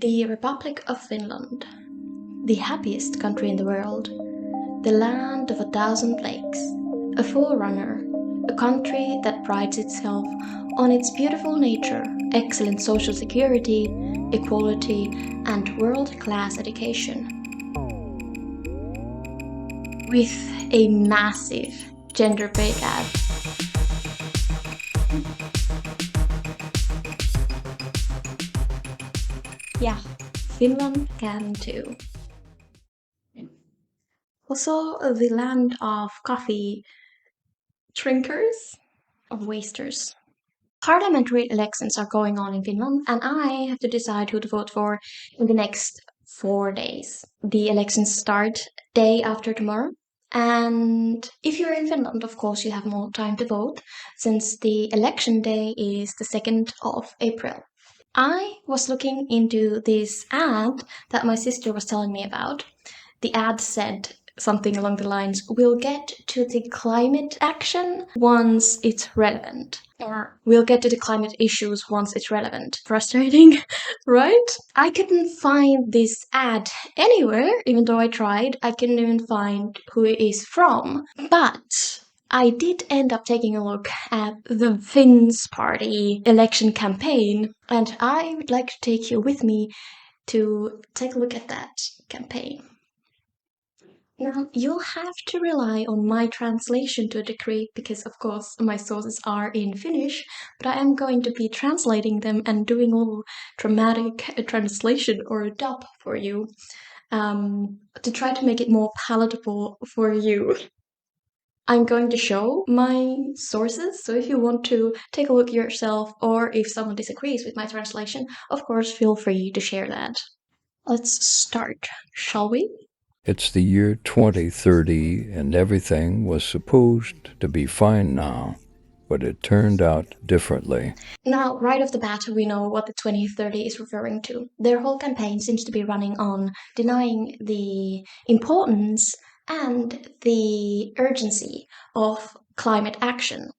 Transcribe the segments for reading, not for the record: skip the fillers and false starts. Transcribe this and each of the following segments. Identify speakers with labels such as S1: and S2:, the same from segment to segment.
S1: The Republic of Finland, the happiest country in the world, the land of 1,000 lakes, a forerunner, a country that prides itself on its beautiful nature, excellent social security, equality, and world-class education. With a massive gender pay gap. Yeah, Finland can too. Also, the land of coffee drinkers, of wasters. Parliamentary elections are going on in Finland, and I have to decide who to vote for in the next 4 days. The elections start day after tomorrow. And if you're in Finland, of course, you have more time to vote, since the election day is the 2nd of April. I was looking into this ad that my sister was telling me about. The ad said something along the lines, we'll get to the climate action once it's relevant. Or we'll get to the climate issues once it's relevant. Frustrating, right? I couldn't find this ad anywhere, even though I tried. I couldn't even find who it is from. But I did end up taking a look at the Finns Party election campaign, and I would like to take you with me to take a look at that campaign. Now, you'll have to rely on my translation to a degree because, of course, my sources are in Finnish, but I am going to be translating them and doing a little dramatic translation or a dub for you to try to make it more palatable for you. I'm going to show my sources, so if you want to take a look yourself or if someone disagrees with my translation, of course, feel free to share that. Let's start, shall we?
S2: It's the year 2030 and everything was supposed to be fine now, but it turned out differently.
S1: Now, right off the bat, we know what the 2030 is referring to. Their whole campaign seems to be running on denying the importance and the urgency of climate action.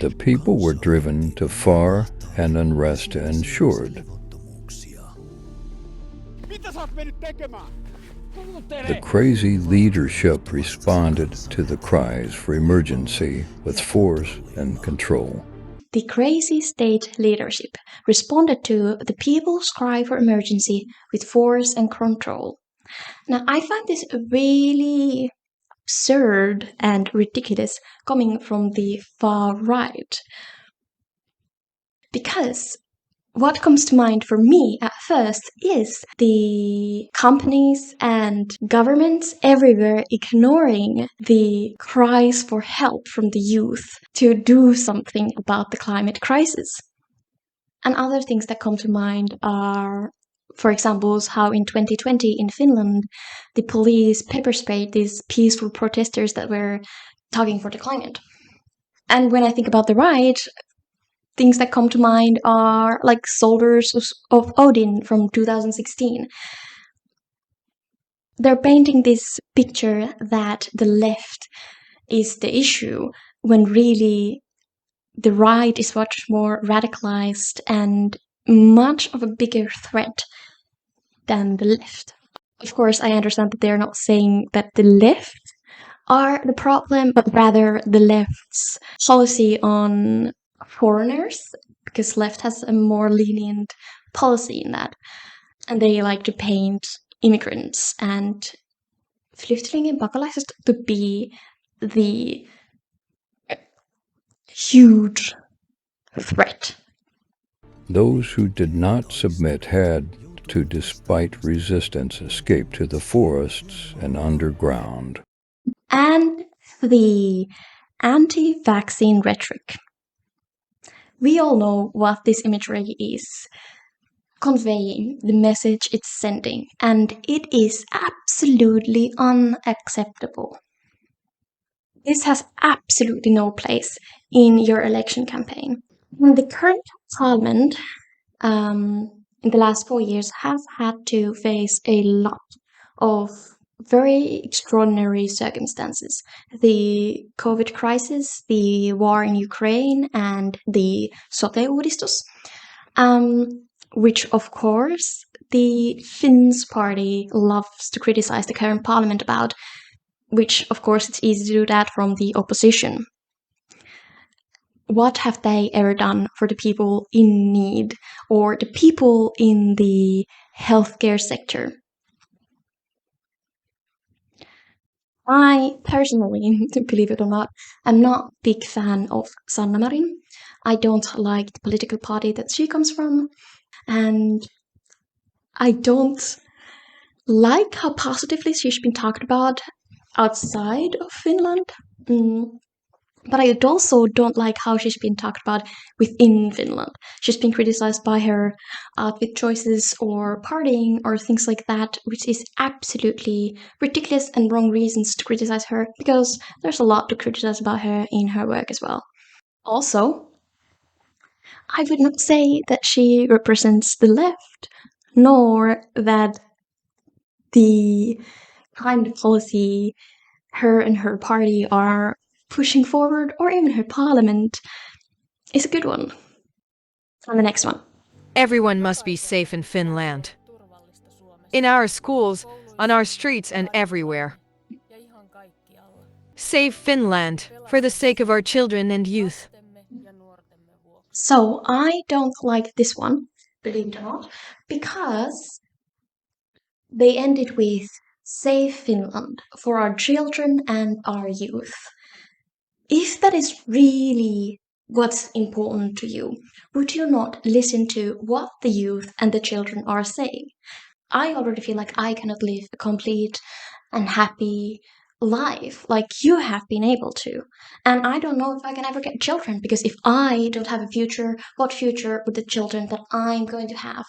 S2: The people were driven to far and unrest ensured. The crazy leadership responded to the cries for emergency with force and control.
S1: The crazy state leadership responded to the people's cry for emergency with force and control. Now, I find this really absurd and ridiculous coming from the far right. Because what comes to mind for me at first is the companies and governments everywhere ignoring the cries for help from the youth to do something about the climate crisis. And other things that come to mind are, for example, how in 2020 in Finland, the police pepper sprayed these peaceful protesters that were talking for the climate. And when I think about the right, things that come to mind are like Soldiers of Odin from 2016. They're painting this picture that the left is the issue, when really the right is much more radicalized and much of a bigger threat than the left. Of course, I understand that they're not saying that the left are the problem, but rather the left's policy on foreigners, because left has a more lenient policy in that. And they like to paint immigrants and flyktingar pakolaiset to be the huge threat.
S2: Those who did not submit had to, despite resistance, escape to the forests and underground.
S1: And the anti-vaccine rhetoric. We all know what this imagery is conveying, the message it's sending, and it is absolutely unacceptable. This has absolutely no place in your election campaign. And the current parliament in the last 4 years have had to face a lot of very extraordinary circumstances. The COVID crisis, the war in Ukraine, and the sote-uudistus, which of course the Finns party loves to criticize the current parliament about, which of course it's easy to do that from the opposition. What have they ever done for the people in need or the people in the healthcare sector? I personally, believe it or not, am not a big fan of Sanna Marin. I don't like the political party that she comes from, and I don't like how positively she's been talked about outside of Finland. But I also don't like how she's been talked about within Finland. She's been criticized by her outfit choices or partying or things like that, which is absolutely ridiculous and wrong reasons to criticize her, because there's a lot to criticize about her in her work as well. Also, I would not say that she represents the left, nor that the kind of policy her and her party are pushing forward, or even her parliament, is a good one. On the next one.
S3: Everyone must be safe in Finland. In our schools, on our streets, and everywhere. Save Finland for the sake of our children and youth.
S1: So I don't like this one, believe it or not, because they ended with Save Finland for our children and our youth. If that is really what's important to you, would you not listen to what the youth and the children are saying? I already feel like I cannot live a complete and happy life like you have been able to. And I don't know if I can ever get children, because if I don't have a future, what future would the children that I'm going to have?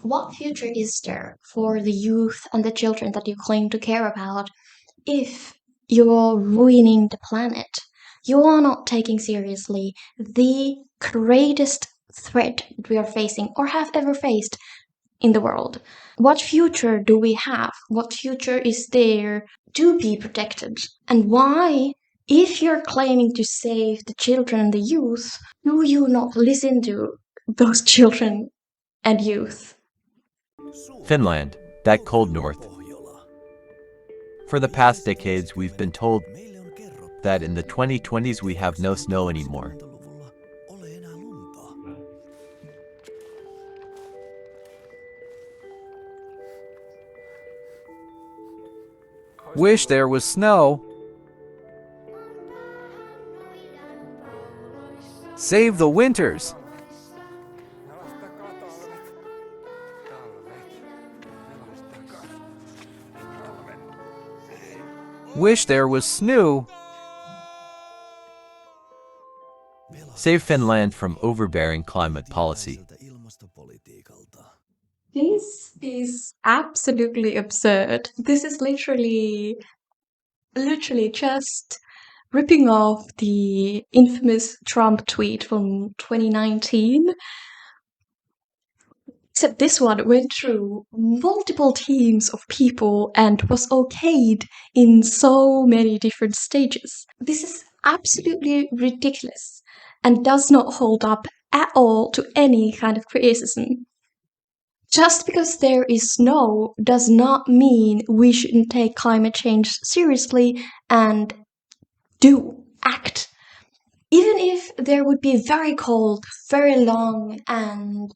S1: What future is there for the youth and the children that you claim to care about if you're ruining the planet? You are not taking seriously the greatest threat that we are facing or have ever faced in the world. What future do we have? What future is there to be protected? And why, if you're claiming to save the children and the youth, do you not listen to those children and youth?
S4: Finland, that cold north. For the past decades, we've been told that in the 2020s we have no snow anymore.
S5: Wish there was snow. Save the winters. Wish there was snow.
S4: Save Finland from overbearing climate policy.
S1: This is absolutely absurd. This is literally just ripping off the infamous Trump tweet from 2019. Except this one went through multiple teams of people and was okayed in so many different stages. This is absolutely ridiculous and does not hold up at all to any kind of criticism. Just because there is snow does not mean we shouldn't take climate change seriously and act. Even if there would be very cold, very long, and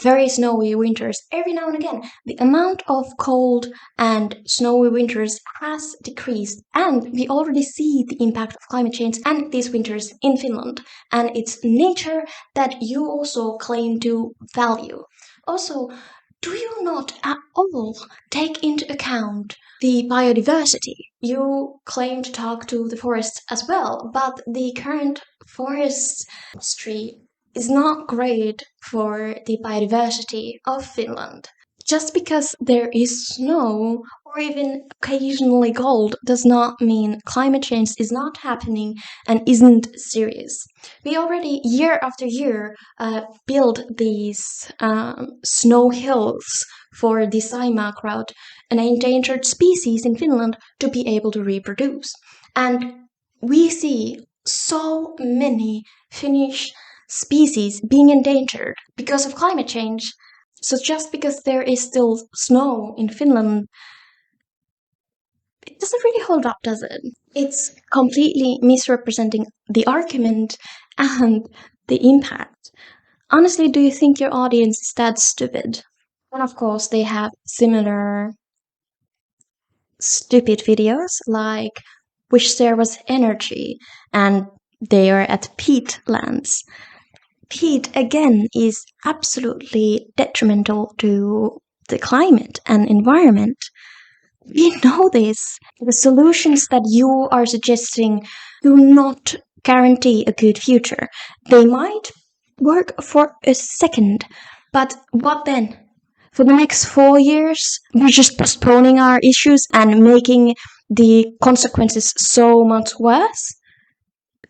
S1: very snowy winters every now and again, the amount of cold and snowy winters has decreased, and we already see the impact of climate change and these winters in Finland, and it's nature that you also claim to value. Also, do you not at all take into account the biodiversity? You claim to talk to the forests as well, but the current forestry is not great for the biodiversity of Finland. Just because there is snow or even occasionally cold does not mean climate change is not happening and isn't serious. We already, year after year, build these snow hills for the sauerkraut, an endangered species in Finland, to be able to reproduce. And we see so many Finnish species being endangered because of climate change. So just because there is still snow in Finland, it doesn't really hold up, does it? It's completely misrepresenting the argument and the impact. Honestly, do you think your audience is that stupid? And of course, they have similar stupid videos like Wish There Was Energy, and they are at peatlands. Peat, again, is absolutely detrimental to the climate and environment. We know this. The solutions that you are suggesting do not guarantee a good future. They might work for a second, but what then? For the next 4 years, we're just postponing our issues and making the consequences so much worse?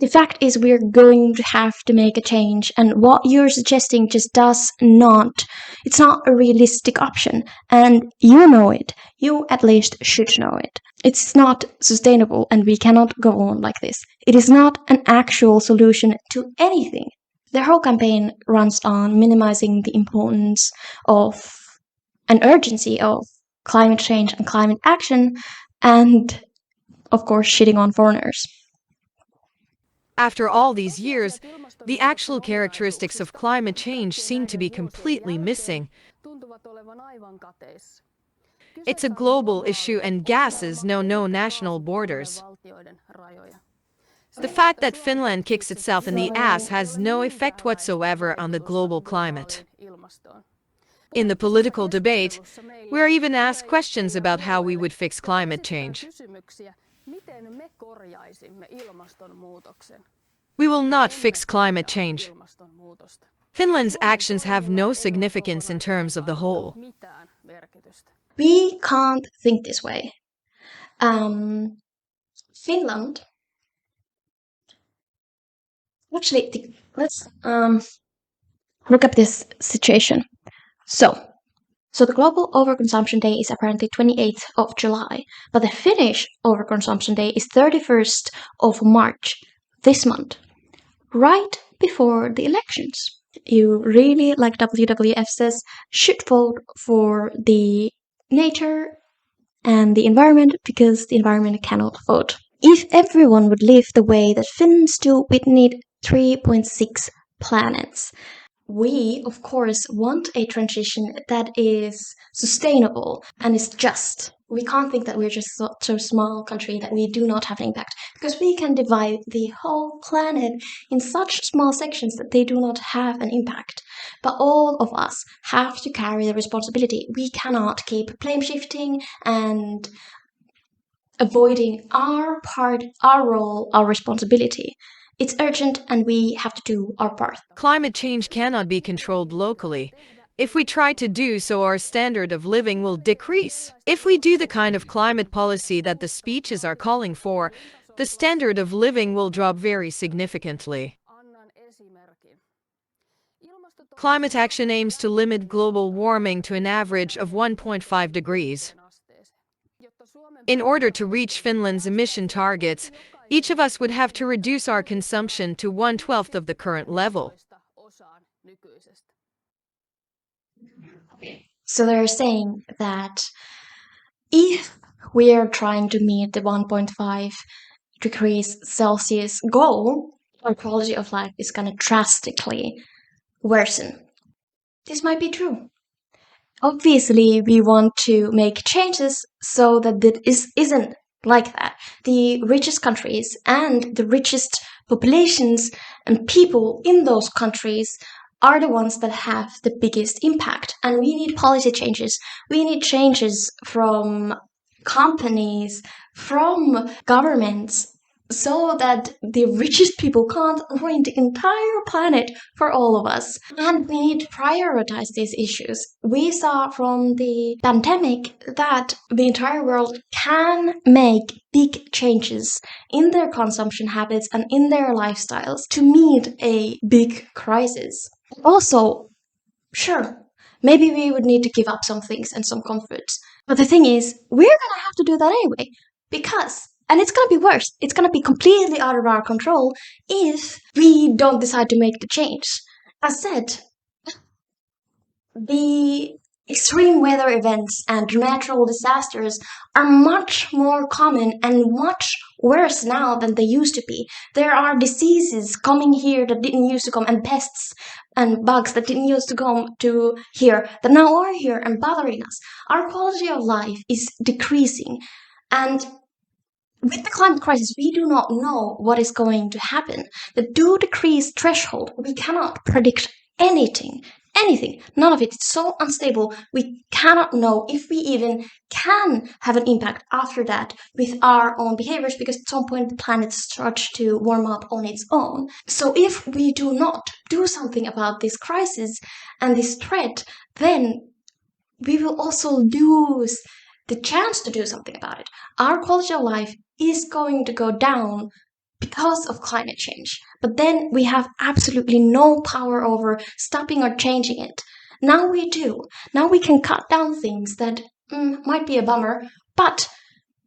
S1: The fact is, we're going to have to make a change, and what you're suggesting just does not. It's not a realistic option, and you know it. You at least should know it. It's not sustainable, and we cannot go on like this. It is not an actual solution to anything. Their whole campaign runs on minimizing the importance of an urgency of climate change and climate action, and of course, shitting on foreigners.
S3: After all these years, the actual characteristics of climate change seem to be completely missing. It's a global issue and gases know no national borders. The fact that Finland kicks itself in the ass has no effect whatsoever on the global climate. In the political debate, we are even asked questions about how we would fix climate change. We will not fix climate change. Finland's actions have no significance in terms of the whole.
S1: We can't think this way. Finland. Actually, let's look up this situation. So the global overconsumption day is apparently 28th of July, but the Finnish overconsumption day is 31st of March this month, right before the elections. You really, like WWF says, should vote for the nature and the environment because the environment cannot vote. If everyone would live the way that Finns do, we'd need 3.6 planets. We, of course, want a transition that is sustainable and is just. We can't think that we're just such a small country that we do not have an impact, because we can divide the whole planet in such small sections that they do not have an impact. But all of us have to carry the responsibility. We cannot keep blame shifting and avoiding our part, our role, our responsibility. It's urgent and we have to do our part.
S3: Climate change cannot be controlled locally. If we try to do so, our standard of living will decrease. If we do the kind of climate policy that the speeches are calling for, the standard of living will drop very significantly. Climate action aims to limit global warming to an average of 1.5 degrees. In order to reach Finland's emission targets, each of us would have to reduce our consumption to 1/12 of the current level.
S1: So they're saying that if we are trying to meet the 1.5 degrees Celsius goal, our quality of life is going to drastically worsen. This might be true. Obviously, we want to make changes so that it isn't like that. The richest countries and the richest populations and people in those countries are the ones that have the biggest impact. And we need policy changes. We need changes from companies, from governments, so that the richest people can't ruin the entire planet for all of us. And we need to prioritize these issues. We saw from the pandemic that the entire world can make big changes in their consumption habits and in their lifestyles to meet a big crisis. Also, sure, maybe we would need to give up some things and some comforts. But the thing is, we're gonna have to do that anyway. Because, and it's gonna be worse, it's gonna be completely out of our control if we don't decide to make the change. As said, the extreme weather events and natural disasters are much more common and much worse now than they used to be. There are diseases coming here that didn't used to come, and pests and bugs that didn't used to come to here that now are here and bothering us. Our quality of life is decreasing, and with the climate crisis, we do not know what is going to happen. The 2 degrees threshold, we cannot predict anything. Anything. None of it. It's so unstable. We cannot know if we even can have an impact after that with our own behaviors, because at some point the planet starts to warm up on its own. So if we do not do something about this crisis and this threat, then we will also lose the chance to do something about it. Our quality of life is going to go down because of climate change. But then we have absolutely no power over stopping or changing it. Now we do. Now we can cut down things that might be a bummer, but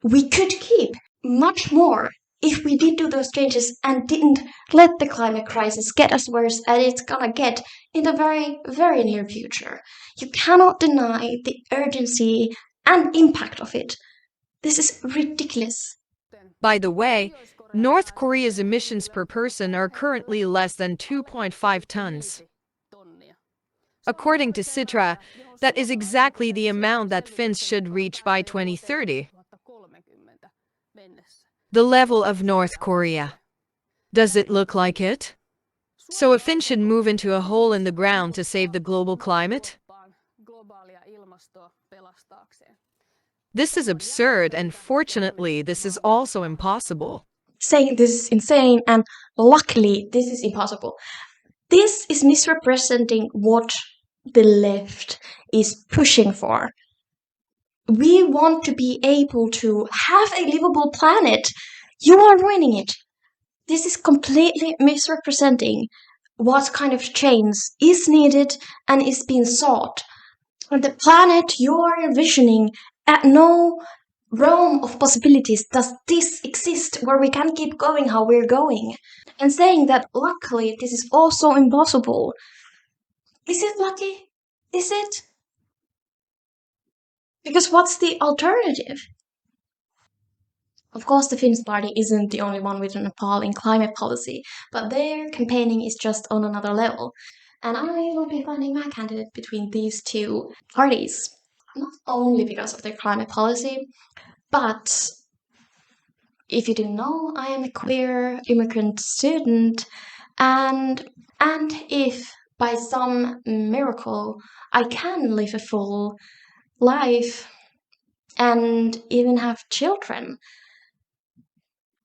S1: we could keep much more if we did do those changes and didn't let the climate crisis get as worse as it's gonna get in the very, very near future. You cannot deny the urgency and impact of it. This is ridiculous.
S3: By the way, North Korea's emissions per person are currently less than 2.5 tons. According to Citra, that is exactly the amount that Finns should reach by 2030. The level of North Korea. Does it look like it? So a Finn should move into a hole in the ground to save the global climate? This is absurd, and fortunately, this is also impossible.
S1: Saying this is insane, and luckily, this is impossible. This is misrepresenting what the left is pushing for. We want to be able to have a livable planet. You are ruining it. This is completely misrepresenting what kind of change is needed and is being sought. The planet you are envisioning, at no realm of possibilities does this exist where we can keep going how we're going. And saying that luckily this is also impossible. Is it lucky? Is it? Because what's the alternative? Of course, the Finns party isn't the only one with an appalling climate policy, but their campaigning is just on another level. And I will be finding my candidate between these two parties. Not only because of their climate policy, but if you didn't know, I am a queer immigrant student, and if by some miracle I can live a full life and even have children,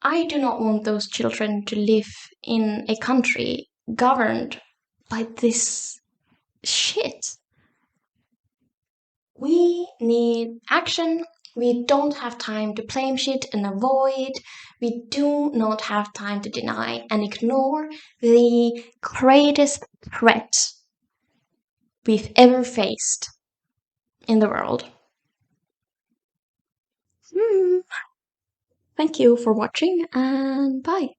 S1: I do not want those children to live in a country governed by this shit. We need action. We don't have time to blame shit and avoid. We do not have time to deny and ignore the greatest threat we've ever faced in the world. Thank you for watching, and bye.